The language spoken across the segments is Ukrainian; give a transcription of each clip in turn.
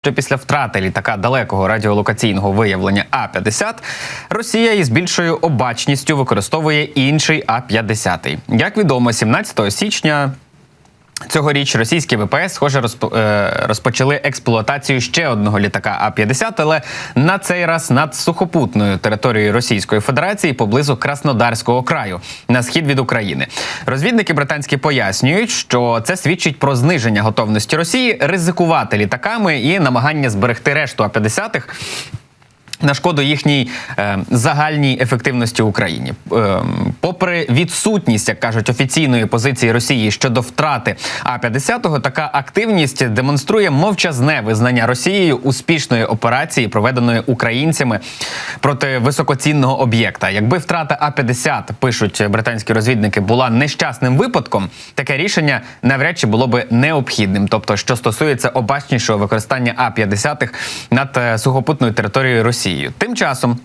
Що після втрати літака далекого радіолокаційного виявлення А-50 Росія із більшою обачністю використовує інший А-50. Як відомо, 17 січня цьогоріч російські ВПС, схоже, розпочали експлуатацію ще одного літака А-50, але на цей раз над сухопутною територією Російської Федерації поблизу Краснодарського краю, на схід від України. Розвідники британські пояснюють, що це свідчить про зниження готовності Росії ризикувати літаками і намагання зберегти решту А-50-х на шкоду їхній загальній ефективності в Україні. Попри відсутність, як кажуть, офіційної позиції Росії щодо втрати А-50, така активність демонструє мовчазне визнання Росією успішної операції, проведеної українцями проти високоцінного об'єкта. Якби втрата А-50, пишуть британські розвідники, була нещасним випадком, таке рішення навряд чи було би необхідним. Тобто, що стосується обачнішого використання А-50 над сухопутною територією Росії. Тим часом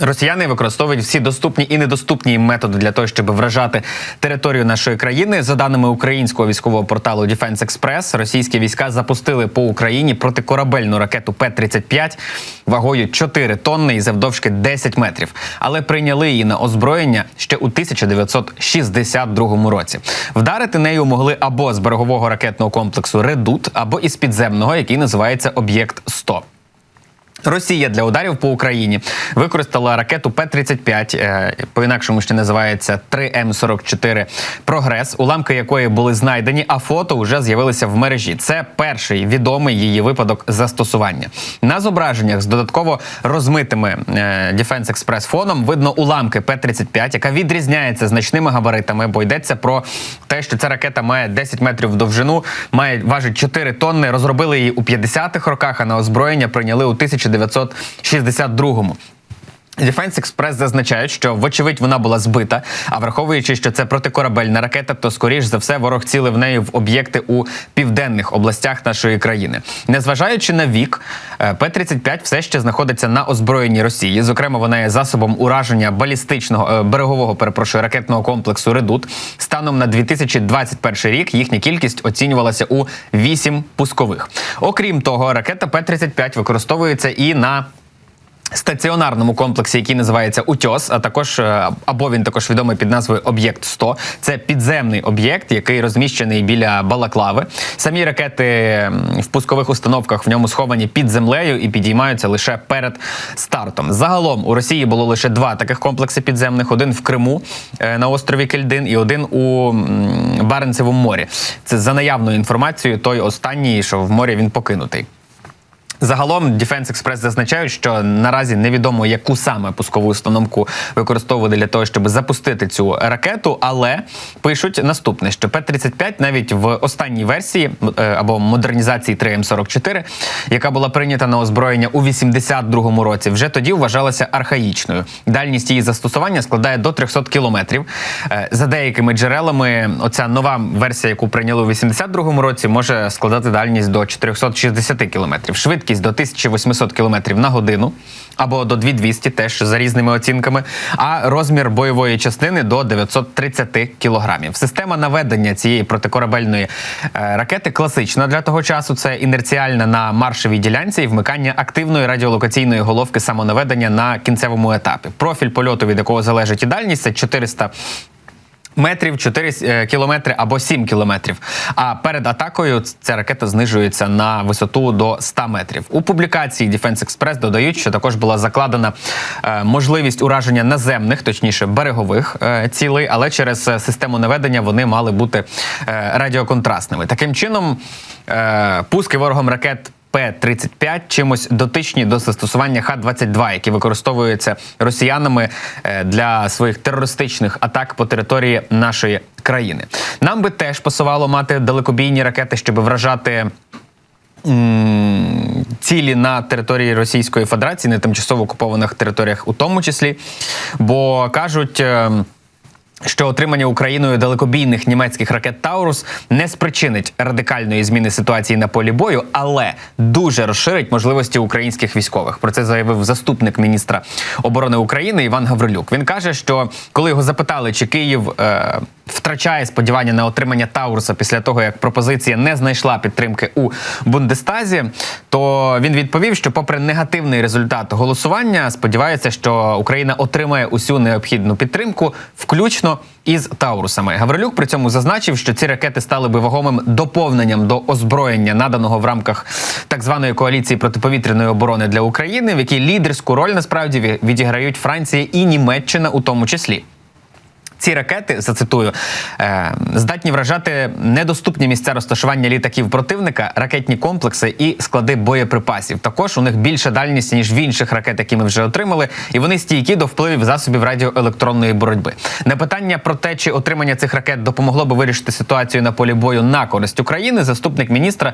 росіяни використовують всі доступні і недоступні їм методи для того, щоб вражати територію нашої країни. За даними українського військового порталу Defense Express, російські війська запустили по Україні протикорабельну ракету П-35 вагою 4 тонни і завдовжки 10 метрів. Але прийняли її на озброєння ще у 1962 році. Вдарити нею могли або з берегового ракетного комплексу «Редут», або із підземного, який називається «Об'єкт-100». Росія для ударів по Україні використала ракету П-35, по-інакшому ще називається 3М-44 «Прогрес», уламки якої були знайдені, а фото вже з'явилися в мережі. Це перший відомий її випадок застосування. На зображеннях з додатково розмитими Defense Express фоном видно уламки П-35, яка відрізняється значними габаритами, бо йдеться про те, що ця ракета має 10 метрів в довжину, важить 4 тонни, розробили її у 50-х роках, а на озброєння прийняли у 1962-му. Defense Express зазначають, що, вочевидь, вона була збита, а враховуючи, що це протикорабельна ракета, то, скоріш за все, ворог цілив нею в об'єкти у південних областях нашої країни. Незважаючи на вік, П-35 все ще знаходиться на озброєнні Росії. Зокрема, вона є засобом ураження берегового ракетного комплексу «Редут». Станом на 2021 рік їхня кількість оцінювалася у 8 пускових. Окрім того, ракета П-35 використовується і на стаціонарному комплексі, який називається «Утьос», або він також відомий під назвою «Об'єкт-100». Це підземний об'єкт, який розміщений біля Балаклави. Самі ракети в пускових установках в ньому сховані під землею і підіймаються лише перед стартом. Загалом у Росії було лише 2 таких комплекси підземних. Один в Криму на острові Кельдин і один у Баренцевому морі. Це за наявною інформацією той останній, що в морі він покинутий. Загалом Defense Express зазначають, що наразі невідомо, яку саме пускову установку використовували для того, щоб запустити цю ракету, але пишуть наступне, що П-35 навіть в останній версії, або модернізації 3М-44, яка була прийнята на озброєння у 1982 році, вже тоді вважалася архаїчною. Дальність її застосування складає до 300 кілометрів. За деякими джерелами, оця нова версія, яку прийняли у 1982 році, може складати дальність до 460 кілометрів. Швидкість до 1800 км на годину, або до 2200, теж за різними оцінками, а розмір бойової частини до 930 кілограмів. Система наведення цієї протикорабельної ракети класична для того часу. Це інерціальна на маршовій ділянці і вмикання активної радіолокаційної головки самонаведення на кінцевому етапі. Профіль польоту, від якого залежить і дальність, це 400 метрів, 4 кілометри або 7 кілометрів. А перед атакою ця ракета знижується на висоту до 100 метрів. У публікації Defense Express додають, що також була закладена можливість ураження наземних, точніше берегових цілей, але через систему наведення вони мали бути радіоконтрастними. Таким чином, пуски ворогом ракет П-35 чимось дотичні до застосування Х-22, які використовуються росіянами для своїх терористичних атак по території нашої країни. Нам би теж пасувало мати далекобійні ракети, щоб вражати цілі на території Російської Федерації, на тимчасово окупованих територіях у тому числі, бо кажуть, що отримання Україною далекобійних німецьких ракет «Таурус» не спричинить радикальної зміни ситуації на полі бою, але дуже розширить можливості українських військових. Про це заявив заступник міністра оборони України Іван Гаврилюк. Він каже, що коли його запитали, чи Київ втрачає сподівання на отримання «Тауруса» після того, як пропозиція не знайшла підтримки у Бундестазі, то він відповів, що попри негативний результат голосування, сподівається, що Україна отримає усю необхідну підтримку, включно із «Таурусами». Гаврилюк при цьому зазначив, що ці ракети стали би вагомим доповненням до озброєння, наданого в рамках так званої коаліції протиповітряної оборони для України, в якій лідерську роль насправді відіграють Франція і Німеччина у тому числі. Ці ракети, зацитую, здатні вражати недоступні місця розташування літаків противника, ракетні комплекси і склади боєприпасів. Також у них більша дальність, ніж в інших ракет, які ми вже отримали, і вони стійкі до впливів засобів радіоелектронної боротьби. На питання про те, чи отримання цих ракет допомогло би вирішити ситуацію на полі бою на користь України, заступник міністра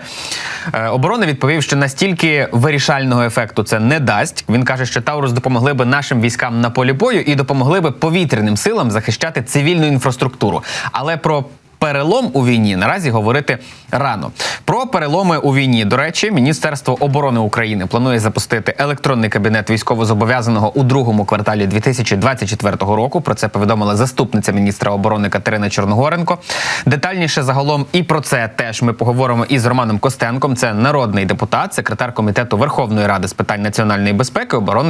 оборони відповів, що настільки вирішального ефекту це не дасть. Він каже, що «Таурус» допомогли би нашим військам на полі бою і допомогли би повітряним силам захищати цивільну інфраструктуру. Але про перелом у війні наразі говорити рано. Про переломи у війні, до речі, Міністерство оборони України планує запустити електронний кабінет військовозобов'язаного у другому кварталі 2024 року. Про це повідомила заступниця міністра оборони Катерина Чорногоренко. Детальніше загалом і про це теж ми поговоримо із Романом Костенком. Це народний депутат, секретар Комітету Верховної Ради з питань національної безпеки, оборони